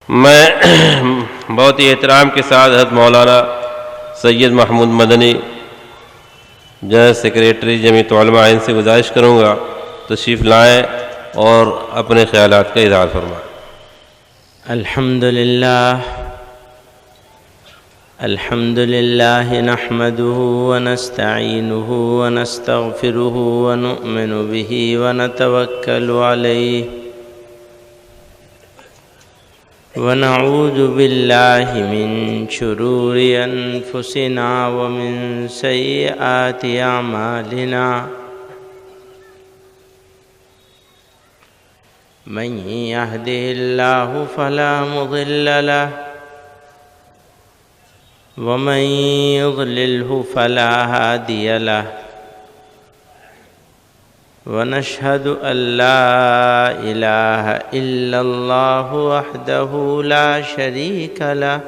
میں بہت ہی احترام کے ساتھ حضرت مولانا سید محمود مدنی جنرل سیکریٹری جمعیت علماء ہند سے گزارش کروں گا تشریف لائیں اور اپنے خیالات کا اظہار فرمائیں۔ الحمد لله نحمده ونستعينه ونستغفره ونؤمن به ونتوكل عليه ونعوذ بالله من شرور أنفسنا ومن سيئات أعمالنا من يهده الله فلا مضل له ومن يضلله فلا هادي له ونشهد أن لا إله إلا الله وحده لا شريك له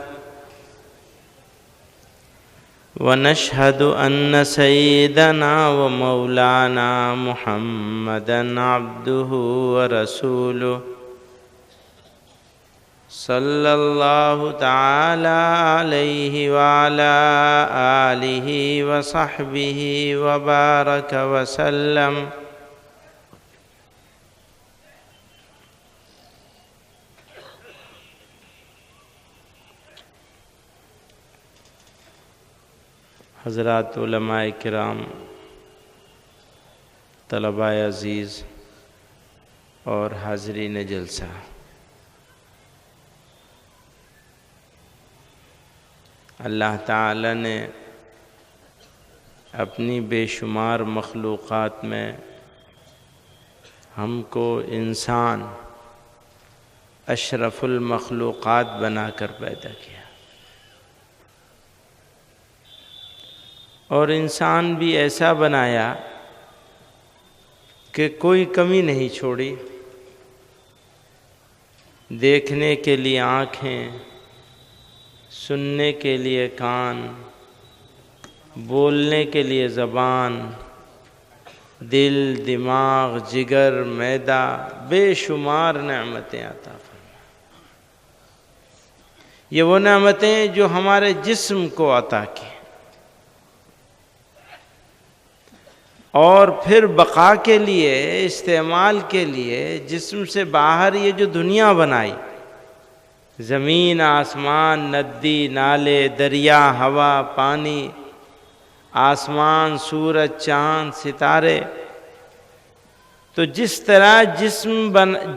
ونشهد أن سيدنا ومولانا محمدا عبده ورسوله صلى الله تعالى عليه وعلى آله وصحبه وبارك وسلم۔ حضرات علماء کرام، طلباء عزیز اور حاضرین جلسہ، اللہ تعالی نے اپنی بے شمار مخلوقات میں ہم کو انسان اشرف المخلوقات بنا کر پیدا کیا، اور انسان بھی ایسا بنایا کہ کوئی کمی نہیں چھوڑی۔ دیکھنے کے لیے آنکھیں، سننے کے لیے کان، بولنے کے لیے زبان، دل، دماغ، جگر، معدہ، بے شمار نعمتیں عطا فرمائے۔ یہ وہ نعمتیں جو ہمارے جسم کو عطا کی، اور پھر بقا کے لیے، استعمال کے لیے جسم سے باہر یہ جو دنیا بنائی، زمین، آسمان، ندی، نالے، دریا، ہوا، پانی، آسمان، سورج، چاند، ستارے، تو جس طرح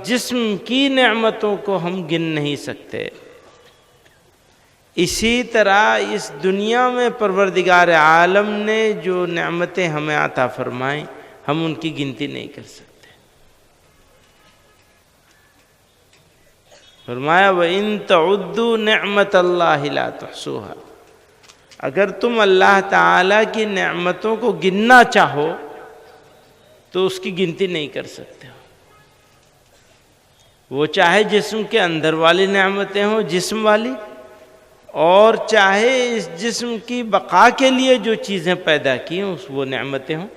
جسم کی نعمتوں کو ہم گن نہیں سکتے، اسی طرح اس دنیا میں پروردگار عالم نے جو نعمتیں ہمیں عطا فرمائیں ہم ان کی گنتی نہیں کر سکتے۔ فرمایا وَإِن تَعُدُّوا نِعْمَةَ اللَّهِ لَا تُحْصُوهَا، اگر تم اللہ تعالیٰ کی نعمتوں کو گننا چاہو تو اس کی گنتی نہیں کر سکتے ہو۔ وہ چاہے جسم کے اندر والی نعمتیں ہوں، جسم والی، اور چاہے اس جسم کی بقا کے لیے جو چیزیں پیدا کی ہیں وہ نعمتیں ہوں۔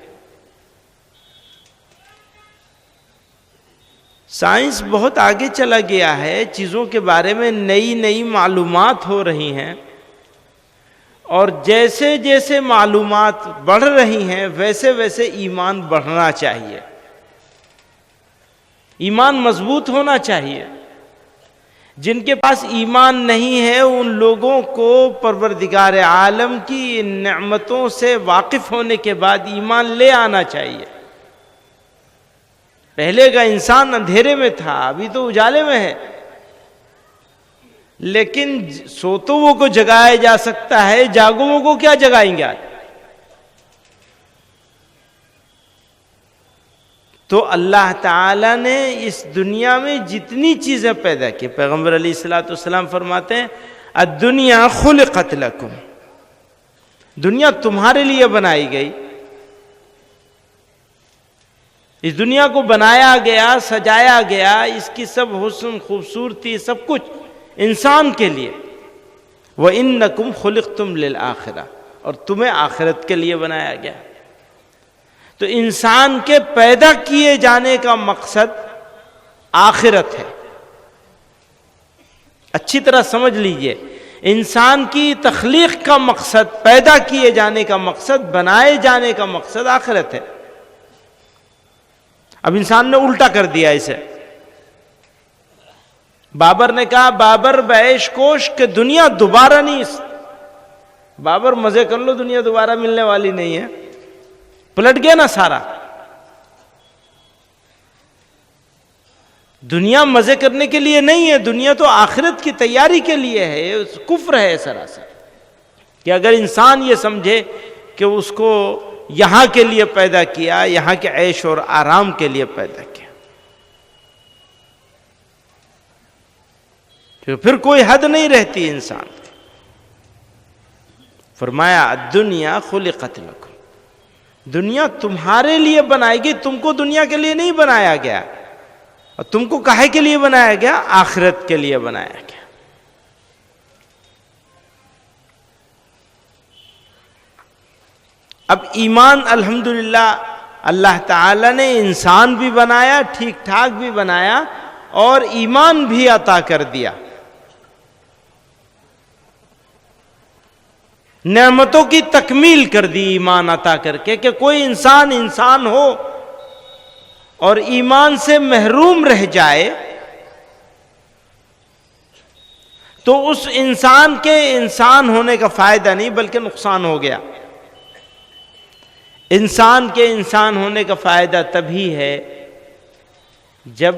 سائنس بہت آگے چلا گیا ہے، چیزوں کے بارے میں نئی نئی معلومات ہو رہی ہیں، اور جیسے جیسے معلومات بڑھ رہی ہیں ویسے ویسے ایمان بڑھنا چاہیے، ایمان مضبوط ہونا چاہیے۔ جن کے پاس ایمان نہیں ہے ان لوگوں کو پروردگار عالم کی ان نعمتوں سے واقف ہونے کے بعد ایمان لے آنا چاہیے۔ پہلے کا انسان اندھیرے میں تھا، ابھی تو اجالے میں ہے، لیکن سوتوں کو جگایا جا سکتا ہے، جاگوں کو کیا جگائیں گے آج؟ تو اللہ تعالیٰ نے اس دنیا میں جتنی چیزیں پیدا کی، پیغمبر علیہ السلام فرماتے ہیں الدنیا خلقت لکم، دنیا تمہارے لیے بنائی گئی۔ اس دنیا کو بنایا گیا، سجایا گیا، اس کی سب حسن، خوبصورتی، سب کچھ انسان کے لیے۔ وَإِنَّكُمْ خُلِقْتُمْ لِلْآخِرَةِ، اور تمہیں آخرت کے لیے بنایا گیا۔ تو انسان کے پیدا کیے جانے کا مقصد آخرت ہے۔ اچھی طرح سمجھ لیجئے، انسان کی تخلیق کا مقصد، پیدا کیے جانے کا مقصد، بنائے جانے کا مقصد آخرت ہے۔ اب انسان نے الٹا کر دیا اسے۔ بابر نے کہا بابر بعیش کوش کہ دنیا دوبارہ نہیں، بابر مزے کر لو، دنیا دوبارہ ملنے والی نہیں ہے۔ پلٹ گیا نا سارا۔ دنیا مزے کرنے کے لیے نہیں ہے، دنیا تو آخرت کی تیاری کے لیے ہے۔ کفر ہے سراسر کہ اگر انسان یہ سمجھے کہ اس کو یہاں کے لیے پیدا کیا، یہاں کے عیش اور آرام کے لیے پیدا کیا، تو پھر کوئی حد نہیں رہتی انسان کی۔ فرمایا الدنیا خلقت لکم، دنیا تمہارے لیے بنائی گئی، تم کو دنیا کے لیے نہیں بنایا گیا۔ اور تم کو کاہے کے لیے بنایا گیا؟ آخرت کے لیے بنایا گیا۔ اب ایمان الحمدللہ اللہ تعالی نے انسان بھی بنایا، ٹھیک ٹھاک بھی بنایا، اور ایمان بھی عطا کر دیا۔ نعمتوں کی تکمیل کر دی ایمان عطا کر کے، کہ کوئی انسان ہو اور ایمان سے محروم رہ جائے تو اس انسان کے انسان ہونے کا فائدہ نہیں بلکہ نقصان ہو گیا۔ انسان کے انسان ہونے کا فائدہ تبھی ہے جب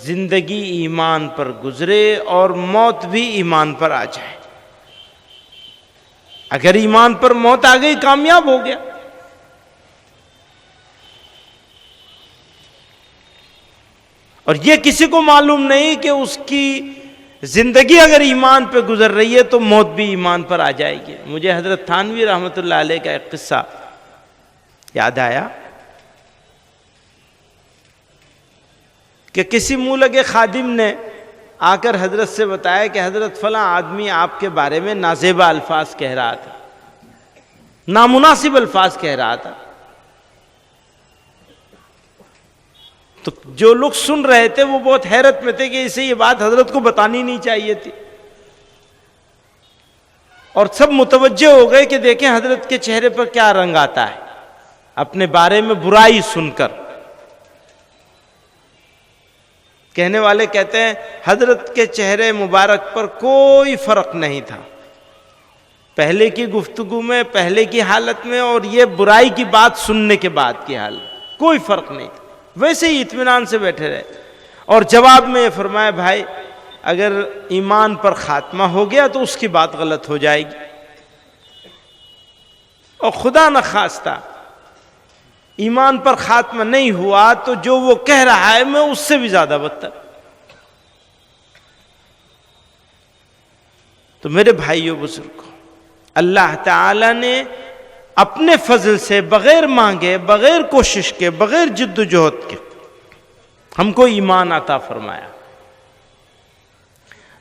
زندگی ایمان پر گزرے اور موت بھی ایمان پر آ جائے۔ اگر ایمان پر موت آ گئی، کامیاب ہو گیا۔ اور یہ کسی کو معلوم نہیں کہ اس کی زندگی اگر ایمان پہ گزر رہی ہے تو موت بھی ایمان پر آ جائے گی۔ مجھے حضرت تھانوی رحمۃ اللہ علیہ کا ایک قصہ یاد آیا کہ کسی ملک کے خادم نے آ کر حضرت سے بتایا کہ حضرت فلاں آدمی آپ کے بارے میں نازیبا الفاظ کہہ رہا تھا، نامناسب الفاظ کہہ رہا تھا۔ تو جو لوگ سن رہے تھے وہ بہت حیرت میں تھے کہ اسے یہ بات حضرت کو بتانی نہیں چاہیے تھی، اور سب متوجہ ہو گئے کہ دیکھیں حضرت کے چہرے پر کیا رنگ آتا ہے اپنے بارے میں برائی سن کر۔ کہنے والے کہتے ہیں حضرت کے چہرے مبارک پر کوئی فرق نہیں تھا، پہلے کی گفتگو میں، پہلے کی حالت میں، اور یہ برائی کی بات سننے کے بعد کی حالت، کوئی فرق نہیں تھا، ویسے ہی اطمینان سے بیٹھے رہے۔ اور جواب میں یہ فرمایا بھائی اگر ایمان پر خاتمہ ہو گیا تو اس کی بات غلط ہو جائے گی، اور خدا نخواستہ ایمان پر خاتمہ نہیں ہوا تو جو وہ کہہ رہا ہے میں اس سے بھی زیادہ بدتر۔ تو میرے بھائیو بزرگوں، اللہ تعالی نے اپنے فضل سے بغیر مانگے، بغیر کوشش کے، بغیر جد و جہد کے ہم کو ایمان عطا فرمایا۔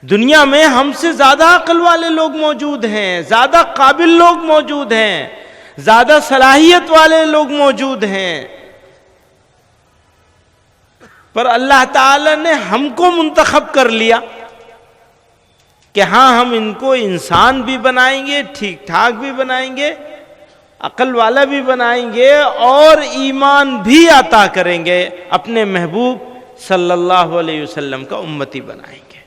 دنیا میں ہم سے زیادہ عقل والے لوگ موجود ہیں، زیادہ قابل لوگ موجود ہیں، زیادہ صلاحیت والے لوگ موجود ہیں، پر اللہ تعالی نے ہم کو منتخب کر لیا کہ ہاں ہم ان کو انسان بھی بنائیں گے، ٹھیک ٹھاک بھی بنائیں گے، عقل والا بھی بنائیں گے، اور ایمان بھی عطا کریں گے، اپنے محبوب صلی اللہ علیہ وسلم کا امتی بنائیں گے۔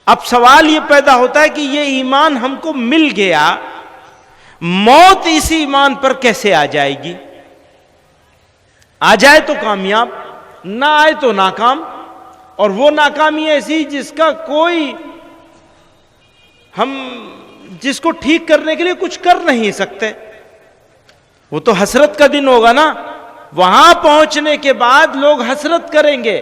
اب سوال یہ پیدا ہوتا ہے کہ یہ ایمان ہم کو مل گیا، موت اس ایمان پر کیسے آ جائے گی؟ آ جائے تو کامیاب، نہ آئے تو ناکام، اور وہ ناکامی ایسی جس کا کوئی ہم جس کو ٹھیک کرنے کے لیے کچھ کر نہیں سکتے۔ وہ تو حسرت کا دن ہوگا نا، وہاں پہنچنے کے بعد لوگ حسرت کریں گے۔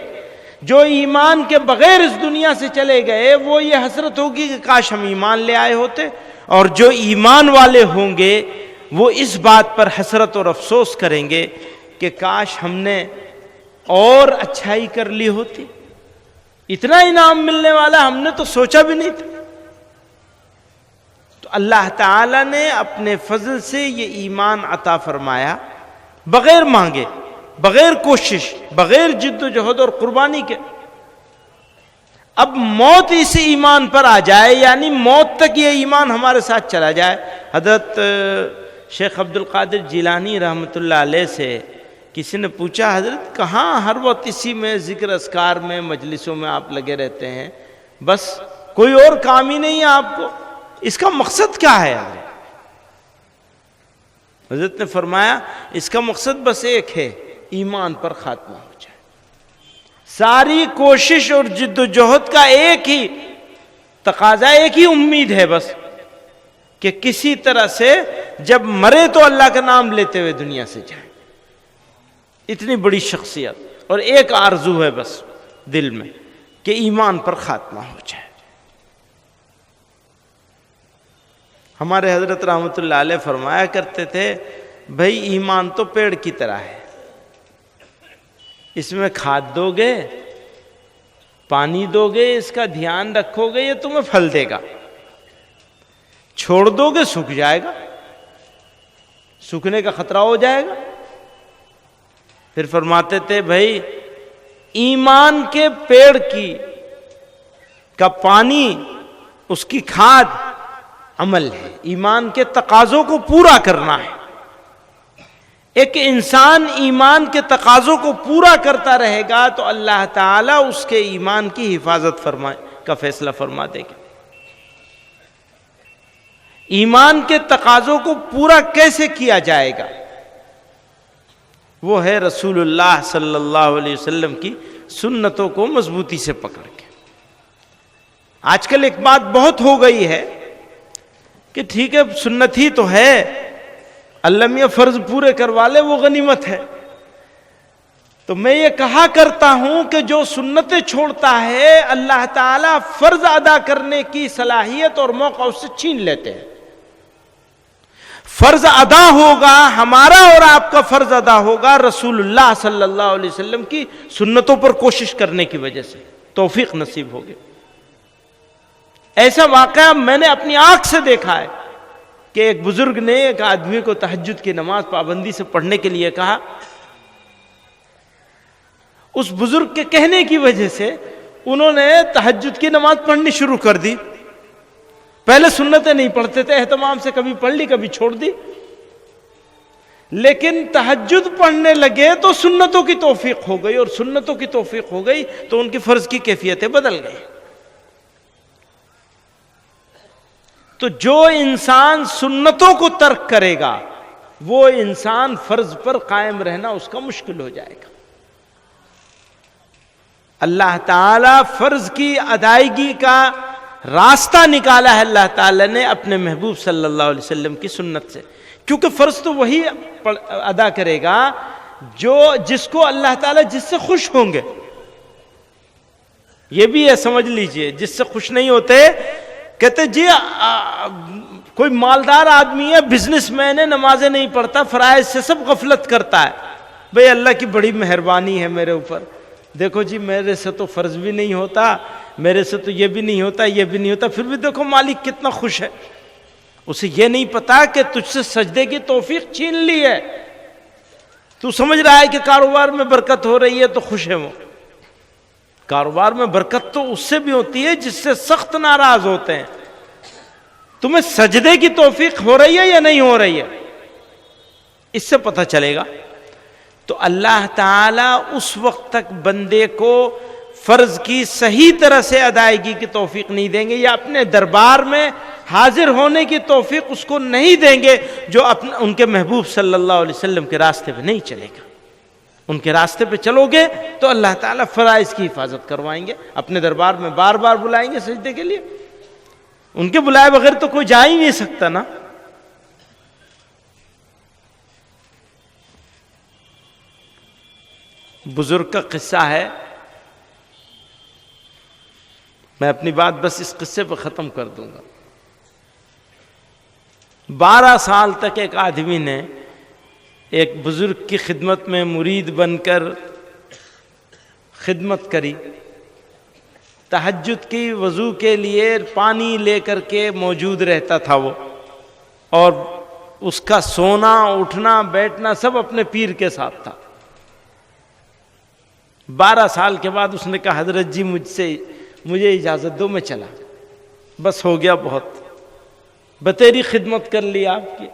جو ایمان کے بغیر اس دنیا سے چلے گئے وہ یہ حسرت ہوگی کہ کاش ہم ایمان لے آئے ہوتے، اور جو ایمان والے ہوں گے وہ اس بات پر حسرت اور افسوس کریں گے کہ کاش ہم نے اور اچھائی کر لی ہوتی، اتنا انعام ملنے والا ہم نے تو سوچا بھی نہیں تھا۔ تو اللہ تعالی نے اپنے فضل سے یہ ایمان عطا فرمایا، بغیر مانگے، بغیر کوشش، بغیر جد و جہد اور قربانی کے۔ اب موت اس ایمان پر آ جائے، یعنی موت تک یہ ایمان ہمارے ساتھ چلا جائے۔ حضرت شیخ عبد القادر جیلانی رحمۃ اللہ علیہ سے کسی نے پوچھا، حضرت کہاں ہر وقت اسی میں ذکر اذکار میں مجلسوں میں آپ لگے رہتے ہیں، بس کوئی اور کام ہی نہیں ہے آپ کو، اس کا مقصد کیا ہے؟ حضرت نے فرمایا اس کا مقصد بس ایک ہے، ایمان پر خاتمہ ہو جائے۔ ساری کوشش اور جد و جہد کا ایک ہی تقاضا، ایک ہی امید ہے بس، کہ کسی طرح سے جب مرے تو اللہ کا نام لیتے ہوئے دنیا سے جائیں۔ اتنی بڑی شخصیت، اور ایک آرزو ہے بس دل میں کہ ایمان پر خاتمہ ہو جائے۔ ہمارے حضرت رحمۃ اللہ علیہ فرمایا کرتے تھے، بھائی ایمان تو پیڑ کی طرح ہے، اس میں کھاد دو گے، پانی دو گے، اس کا دھیان رکھو گے، یہ تمہیں پھل دے گا، چھوڑ دو گے سوکھ جائے گا، سوکھنے کا خطرہ ہو جائے گا۔ پھر فرماتے تھے بھائی ایمان کے پیڑ کا پانی، اس کی کھاد عمل ہے، ایمان کے تقاضوں کو پورا کرنا ہے۔ ایک انسان ایمان کے تقاضوں کو پورا کرتا رہے گا تو اللہ تعالیٰ اس کے ایمان کی حفاظت کا فیصلہ فرما دے گا۔ ایمان کے تقاضوں کو پورا کیسے کیا جائے گا؟ وہ ہے رسول اللہ صلی اللہ علیہ وسلم کی سنتوں کو مضبوطی سے پکڑ کے۔ آج کل ایک بات بہت ہو گئی ہے کہ ٹھیک ہے سنت ہی تو ہے، اللہ میاں فرض پورے کروا لے وہ غنیمت ہے۔ تو میں یہ کہا کرتا ہوں کہ جو سنتیں چھوڑتا ہے اللہ تعالیٰ فرض ادا کرنے کی صلاحیت اور موقع اس سے چھین لیتے ہیں۔ فرض ادا ہوگا، ہمارا اور آپ کا فرض ادا ہوگا رسول اللہ صلی اللہ علیہ وسلم کی سنتوں پر کوشش کرنے کی وجہ سے، توفیق نصیب ہوگی۔ ایسا واقعہ میں نے اپنی آنکھ سے دیکھا ہے کہ ایک بزرگ نے ایک آدمی کو تہجد کی نماز پابندی سے پڑھنے کے لیے کہا۔ اس بزرگ کے کہنے کی وجہ سے انہوں نے تہجد کی نماز پڑھنی شروع کر دی۔ پہلے سنتیں نہیں پڑھتے تھے، اہتمام سے کبھی پڑھ لی کبھی چھوڑ دی، لیکن تہجد پڑھنے لگے تو سنتوں کی توفیق ہو گئی، اور سنتوں کی توفیق ہو گئی تو ان کی فرض کی کیفیتیں بدل گئی۔ تو جو انسان سنتوں کو ترک کرے گا وہ انسان فرض پر قائم رہنا اس کا مشکل ہو جائے گا۔ اللہ تعالیٰ فرض کی ادائیگی کا راستہ نکالا ہے اللہ تعالیٰ نے اپنے محبوب صلی اللہ علیہ وسلم کی سنت سے، کیونکہ فرض تو وہی ادا کرے گا جس کو اللہ تعالیٰ جس سے خوش ہوں گے۔ یہ بھی ہے سمجھ لیجئے، جس سے خوش نہیں ہوتے، کہتے جی کوئی مالدار آدمی ہے، بزنس مین ہے، نمازیں نہیں پڑھتا، فرائض سے سب غفلت کرتا ہے، بھئی اللہ کی بڑی مہربانی ہے میرے اوپر، دیکھو جی میرے سے تو فرض بھی نہیں ہوتا، میرے سے تو یہ بھی نہیں ہوتا، یہ بھی نہیں ہوتا، پھر بھی دیکھو مالک کتنا خوش ہے۔ اسے یہ نہیں پتا کہ تجھ سے سجدے کی توفیق چھین لی ہے، تو سمجھ رہا ہے کہ کاروبار میں برکت ہو رہی ہے تو خوش ہے وہ۔ کاروبار میں برکت تو اس سے بھی ہوتی ہے جس سے سخت ناراض ہوتے ہیں۔ تمہیں سجدے کی توفیق ہو رہی ہے یا نہیں ہو رہی ہے، اس سے پتہ چلے گا۔ تو اللہ تعالیٰ اس وقت تک بندے کو فرض کی صحیح طرح سے ادائیگی کی توفیق نہیں دیں گے، یا اپنے دربار میں حاضر ہونے کی توفیق اس کو نہیں دیں گے جو ان کے محبوب صلی اللہ علیہ وسلم کے راستے پہ نہیں چلے گا۔ ان کے راستے پہ چلو گے تو اللہ تعالیٰ فرائض کی حفاظت کروائیں گے، اپنے دربار میں بار بار بلائیں گے سجدے کے لیے، ان کے بلائے بغیر تو کوئی جا ہی نہیں سکتا نا۔ بزرگ کا قصہ ہے، میں اپنی بات بس اس قصے پہ ختم کر دوں گا۔ 12 سال تک ایک آدمی نے ایک بزرگ کی خدمت میں مرید بن کر خدمت کری، تہجد کی وضو کے لیے پانی لے کر کے موجود رہتا تھا وہ، اور اس کا سونا اٹھنا بیٹھنا سب اپنے پیر کے ساتھ تھا۔ 12 سال کے بعد اس نے کہا حضرت جی مجھے اجازت دو میں چلا، بس ہو گیا بہت، بتیری خدمت کر لی آپ کی۔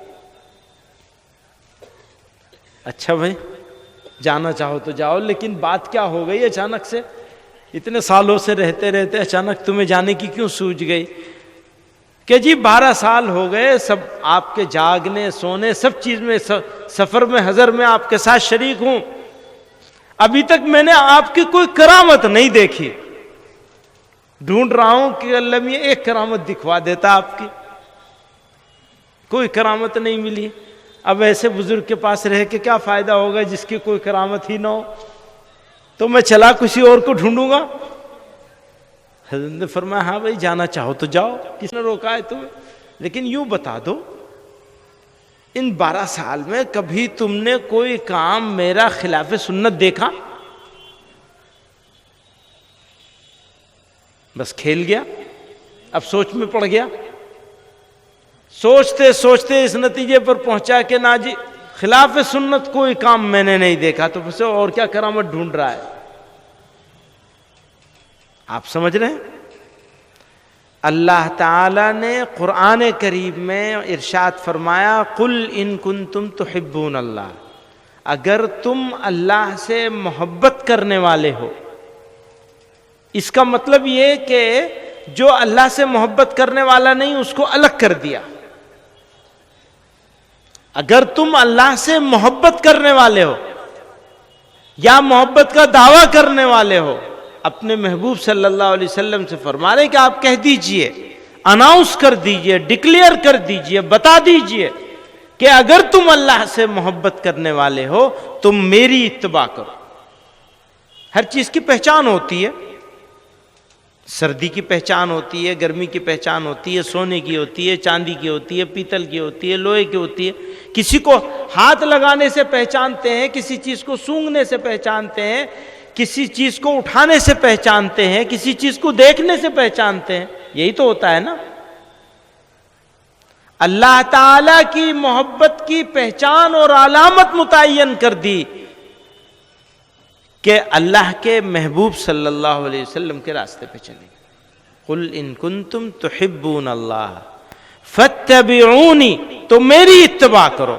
اچھا بھائی جانا چاہو تو جاؤ، لیکن بات کیا ہو گئی اچانک سے؟ اتنے سالوں سے رہتے رہتے اچانک تمہیں جانے کی کیوں سوچ گئی؟ کہ جی 12 سال ہو گئے، سب آپ کے جاگنے سونے سب چیز میں، سفر میں حضر میں آپ کے ساتھ شریک ہوں، ابھی تک میں نے آپ کی کوئی کرامت نہیں دیکھی، ڈھونڈ رہا ہوں کہ اللہ میاں ایک کرامت دکھوا دیتا آپ کی، کوئی کرامت نہیں ملی۔ اب ایسے بزرگ کے پاس رہ کے کیا فائدہ ہوگا جس کی کوئی کرامت ہی نہ ہو؟ تو میں چلا کسی اور کو ڈھونڈوں گا۔ حضرت نے فرمایا ہاں بھائی جانا چاہو تو جاؤ، کس نے روکا ہے تمہیں؟ لیکن یوں بتا دو ان 12 سال میں کبھی تم نے کوئی کام میرا خلاف سنت دیکھا؟ بس کھیل گیا، اب سوچ میں پڑ گیا، سوچتے سوچتے اس نتیجے پر پہنچا کہ نا جی خلاف سنت کوئی کام میں نے نہیں دیکھا، تو پھر اور کیا کرامت ڈھونڈ رہا ہے؟ آپ سمجھ رہے ہیں؟ اللہ تعالی نے قرآن کریم میں ارشاد فرمایا قل ان کنتم تحبون اللہ، اگر تم اللہ سے محبت کرنے والے ہو۔ اس کا مطلب یہ کہ جو اللہ سے محبت کرنے والا نہیں اس کو الگ کر دیا۔ اگر تم اللہ سے محبت کرنے والے ہو یا محبت کا دعویٰ کرنے والے ہو، اپنے محبوب صلی اللہ علیہ وسلم سے فرما رہے کہ آپ کہہ دیجئے، اناؤنس کر دیجئے، ڈکلیئر کر دیجئے، بتا دیجئے کہ اگر تم اللہ سے محبت کرنے والے ہو تم میری اتباع کرو۔ ہر چیز کی پہچان ہوتی ہے، سردی کی پہچان ہوتی ہے، گرمی کی پہچان ہوتی ہے، سونے کی ہوتی ہے، چاندی کی ہوتی ہے، پیتل کی ہوتی ہے، لوہے کی ہوتی ہے۔ کسی کو ہاتھ لگانے سے پہچانتے ہیں، کسی چیز کو سونگھنے سے پہچانتے ہیں، کسی چیز کو اٹھانے سے پہچانتے ہیں، کسی چیز کو دیکھنے سے پہچانتے ہیں، یہی تو ہوتا ہے نا۔ اللہ تعالی کی محبت کی پہچان اور علامت متعین کر دی کہ اللہ کے محبوب صلی اللہ علیہ وسلم کے راستے پہ چلیں۔ قل ان کنتم تحبون اللہ فاتبعونی، تو میری اتباع کرو۔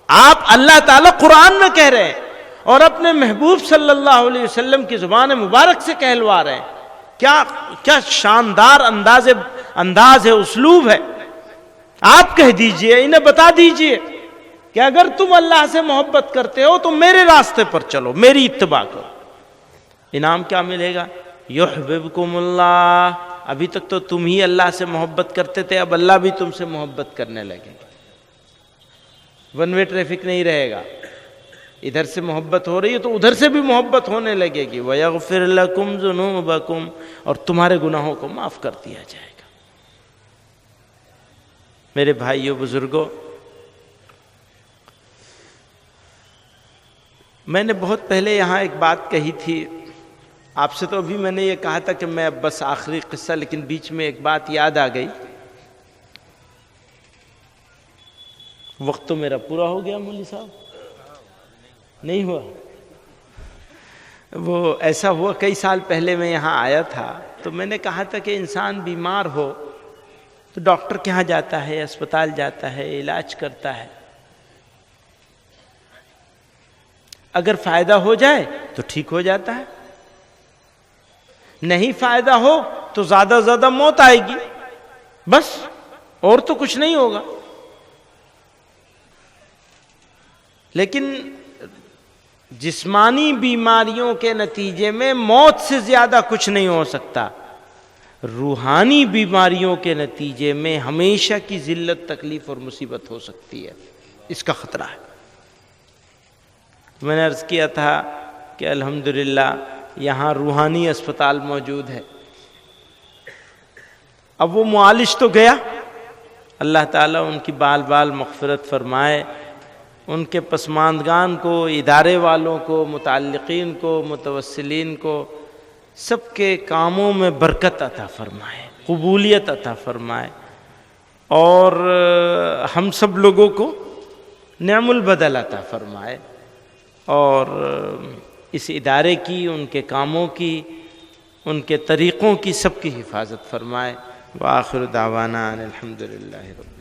آپ اللہ تعالیٰ قرآن میں کہہ رہے ہیں اور اپنے محبوب صلی اللہ علیہ وسلم کی زبان مبارک سے کہلوا رہے ہیں۔ کیا شاندار انداز ہے، اسلوب ہے۔ آپ کہہ دیجئے، انہیں بتا دیجئے کہ اگر تم اللہ سے محبت کرتے ہو تو میرے راستے پر چلو، میری اتباع کرو۔ انعام کیا ملے گا؟ یحببکم اللہ۔ ابھی تک تو تم ہی اللہ سے محبت کرتے تھے، اب اللہ بھی تم سے محبت کرنے لگے گا۔ ون وے ٹریفک نہیں رہے گا، ادھر سے محبت ہو رہی ہے تو ادھر سے بھی محبت ہونے لگے گی۔ وَيَغْفِرْ لَكُمْ ذُنُوبَكُمْ، اور تمہارے گناہوں کو معاف کر دیا جائے گا۔ میرے بھائیوں بزرگوں، میں نے بہت پہلے یہاں ایک بات کہی تھی آپ سے، تو ابھی میں نے یہ کہا تھا کہ میں بس آخری قصہ، لیکن بیچ میں ایک بات یاد آ گئی۔ وقت تو میرا پورا ہو گیا مولوی صاحب؟ نہیں ہوا؟ وہ ایسا ہوا کئی سال پہلے میں یہاں آیا تھا تو میں نے کہا تھا کہ انسان بیمار ہو تو ڈاکٹر کے ہاں جاتا ہے، اسپتال جاتا ہے، علاج کرتا ہے، اگر فائدہ ہو جائے تو ٹھیک ہو جاتا ہے، نہیں فائدہ ہو تو زیادہ زیادہ موت آئے گی، بس، اور تو کچھ نہیں ہوگا۔ لیکن جسمانی بیماریوں کے نتیجے میں موت سے زیادہ کچھ نہیں ہو سکتا، روحانی بیماریوں کے نتیجے میں ہمیشہ کی ذلت، تکلیف اور مصیبت ہو سکتی ہے، اس کا خطرہ ہے۔ میں نے عرض کیا تھا کہ الحمدللہ یہاں روحانی اسپتال موجود ہے۔ اب وہ معالج تو گیا، اللہ تعالیٰ ان کی بال بال مغفرت فرمائے، ان کے پسماندگان کو، ادارے والوں کو، متعلقین کو، متوسلین کو، سب کے کاموں میں برکت عطا فرمائے، قبولیت عطا فرمائے، اور ہم سب لوگوں کو نعم البدل عطا فرمائے، اور اس ادارے کی، ان کے کاموں کی ان کے طریقوں کی سب کی حفاظت فرمائے۔ وآخر دعوانا ان الحمدللہ رب